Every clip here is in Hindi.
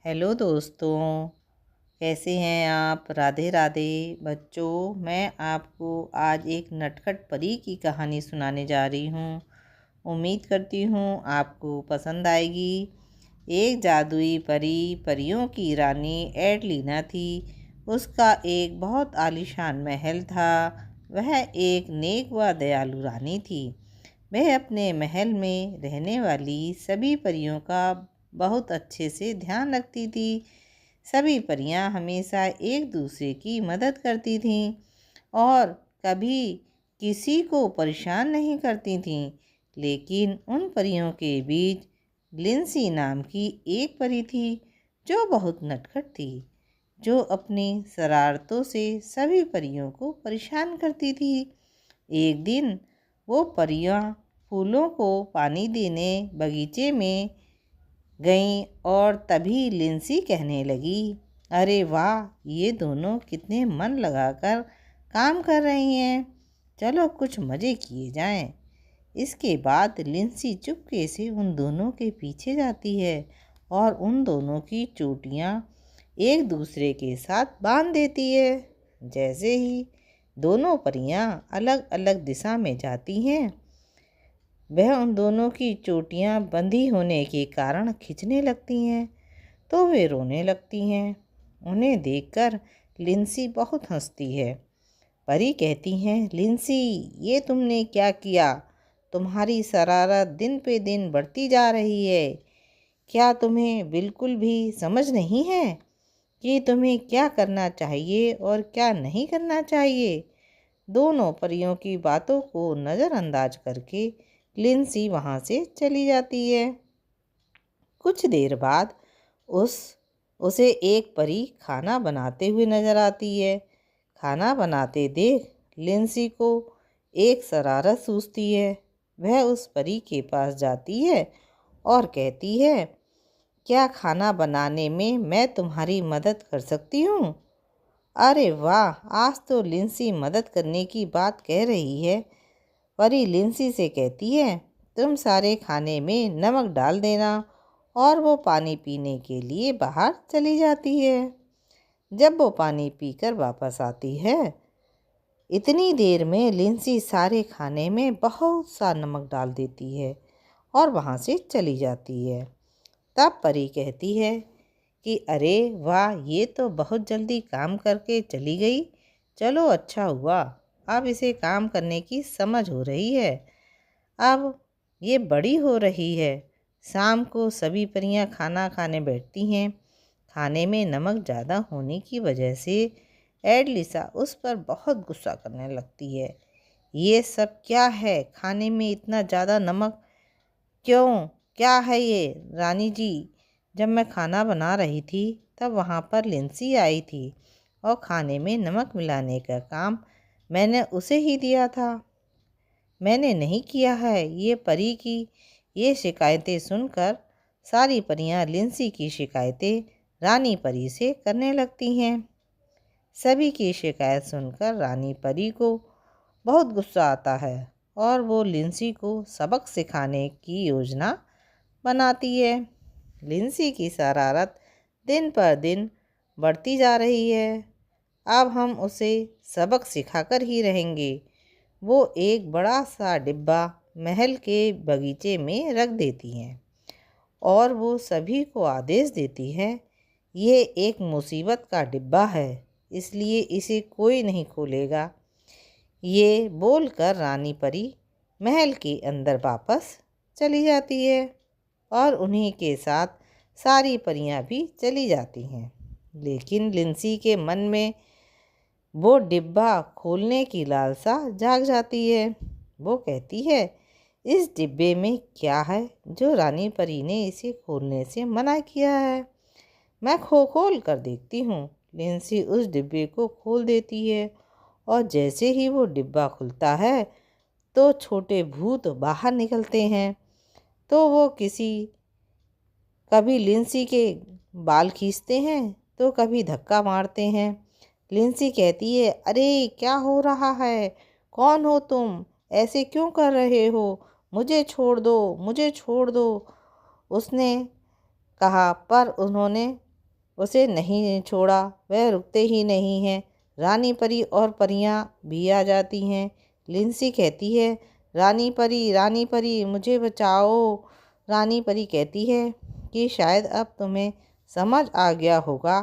हेलो दोस्तों, कैसे हैं आप। राधे राधे बच्चों। मैं आपको आज एक नटखट परी की कहानी सुनाने जा रही हूँ। उम्मीद करती हूँ आपको पसंद आएगी। एक जादुई परी परियों की रानी एडलीना थी। उसका एक बहुत आलीशान महल था। वह एक नेक व दयालु रानी थी। वह अपने महल में रहने वाली सभी परियों का बहुत अच्छे से ध्यान रखती थी। सभी परियां हमेशा एक दूसरे की मदद करती थीं और कभी किसी को परेशान नहीं करती थीं। लेकिन उन परियों के बीच लिंसी नाम की एक परी थी जो बहुत नटखट थी, जो अपनी शरारतों से सभी परियों को परेशान करती थी। एक दिन वो परियां फूलों को पानी देने बगीचे में गईं और तभी लिंसी कहने लगी, अरे वाह, ये दोनों कितने मन लगाकर काम कर रही हैं। चलो कुछ मज़े किए जाएं। इसके बाद लिंसी चुपके से उन दोनों के पीछे जाती है और उन दोनों की चोटियाँ एक दूसरे के साथ बांध देती है। जैसे ही दोनों परियां अलग अलग दिशा में जाती हैं, वह उन दोनों की चोटियां बंधी होने के कारण खिंचने लगती हैं, तो वे रोने लगती हैं। उन्हें देखकर लिंसी बहुत हंसती है। परी कहती हैं, लिंसी, ये तुमने क्या किया। तुम्हारी शरारत दिन पे दिन बढ़ती जा रही है। क्या तुम्हें बिल्कुल भी समझ नहीं है कि तुम्हें क्या करना चाहिए और क्या नहीं करना चाहिए। दोनों परियों की बातों को नज़रअंदाज करके लिंसी वहाँ से चली जाती है। कुछ देर बाद उसे एक परी खाना बनाते हुए नजर आती है। खाना बनाते देख लिंसी को एक शरारत सूझती है। वह उस परी के पास जाती है और कहती है, क्या खाना बनाने में मैं तुम्हारी मदद कर सकती हूँ। अरे वाह, आज तो लिंसी मदद करने की बात कह रही है। परी लिंसी से कहती है, तुम सारे खाने में नमक डाल देना, और वो पानी पीने के लिए बाहर चली जाती है। जब वो पानी पीकर वापस आती है, इतनी देर में लिंसी सारे खाने में बहुत सा नमक डाल देती है और वहाँ से चली जाती है। तब परी कहती है कि अरे वाह, ये तो बहुत जल्दी काम करके चली गई। चलो अच्छा हुआ, अब इसे काम करने की समझ हो रही है। अब ये बड़ी हो रही है। शाम को सभी परियां खाना खाने बैठती हैं। खाने में नमक ज़्यादा होने की वजह से एडलिसा उस पर बहुत गुस्सा करने लगती है। ये सब क्या है, खाने में इतना ज़्यादा नमक क्यों, क्या है ये। रानी जी, जब मैं खाना बना रही थी तब वहाँ पर लिंसी आई थी और खाने में नमक मिलाने का काम मैंने उसे ही दिया था। मैंने नहीं किया है। ये परी की ये शिकायतें सुनकर सारी परियां लिंसी की शिकायतें रानी परी से करने लगती हैं। सभी की शिकायत सुनकर रानी परी को बहुत गुस्सा आता है और वो लिंसी को सबक सिखाने की योजना बनाती है। लिंसी की शरारत दिन पर दिन बढ़ती जा रही है। अब हम उसे सबक सिखाकर ही रहेंगे। वो एक बड़ा सा डिब्बा महल के बगीचे में रख देती हैं और वो सभी को आदेश देती है, ये एक मुसीबत का डिब्बा है, इसलिए इसे कोई नहीं खोलेगा। ये बोलकर रानी परी महल के अंदर वापस चली जाती है और उन्हीं के साथ सारी परियां भी चली जाती हैं। लेकिन लिंसी के मन में वो डिब्बा खोलने की लालसा जाग जाती है। वो कहती है, इस डिब्बे में क्या है जो रानी परी ने इसे खोलने से मना किया है। मैं खोल कर देखती हूँ। लिंसी उस डिब्बे को खोल देती है और जैसे ही वो डिब्बा खुलता है तो छोटे भूत बाहर निकलते हैं। तो वो कभी लिंसी के बाल खींचते हैं तो कभी धक्का मारते हैं। लिंसी कहती है, अरे क्या हो रहा है, कौन हो तुम, ऐसे क्यों कर रहे हो, मुझे छोड़ दो, मुझे छोड़ दो। उसने कहा, पर उन्होंने उसे नहीं छोड़ा, वह रुकते ही नहीं हैं। रानी परी और परियां भी आ जाती हैं। लिंसी कहती है, रानी परी मुझे बचाओ। रानी परी कहती है कि शायद अब तुम्हें समझ आ गया होगा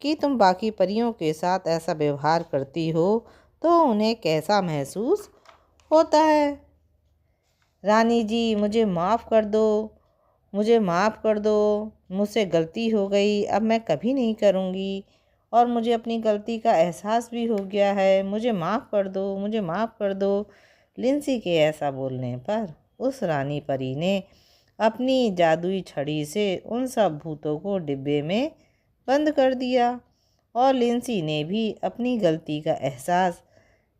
कि तुम बाकी परियों के साथ ऐसा व्यवहार करती हो तो उन्हें कैसा महसूस होता है। रानी जी मुझे माफ़ कर दो, मुझे माफ़ कर दो, मुझसे गलती हो गई, अब मैं कभी नहीं करूँगी और मुझे अपनी गलती का एहसास भी हो गया है, मुझे माफ़ कर दो, मुझे माफ़ कर दो। लिंसी के ऐसा बोलने पर उस रानी परी ने अपनी जादुई छड़ी से उन सब भूतों को डिब्बे में बंद कर दिया और लिंसी ने भी अपनी गलती का एहसास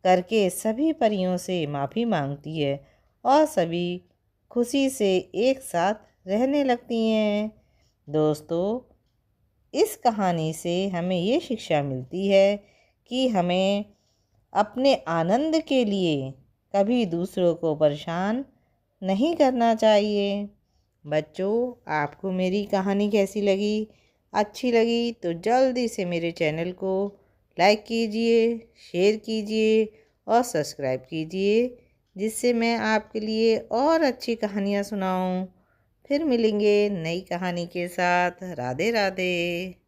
करके सभी परियों से माफ़ी मांगती है और सभी खुशी से एक साथ रहने लगती हैं। दोस्तों, इस कहानी से हमें ये शिक्षा मिलती है कि हमें अपने आनंद के लिए कभी दूसरों को परेशान नहीं करना चाहिए। बच्चों, आपको मेरी कहानी कैसी लगी? अच्छी लगी तो जल्दी से मेरे चैनल को लाइक कीजिए, शेयर कीजिए और सब्सक्राइब कीजिए, जिससे मैं आपके लिए और अच्छी कहानियाँ सुनाऊँ। फिर मिलेंगे नई कहानी के साथ। राधे राधे।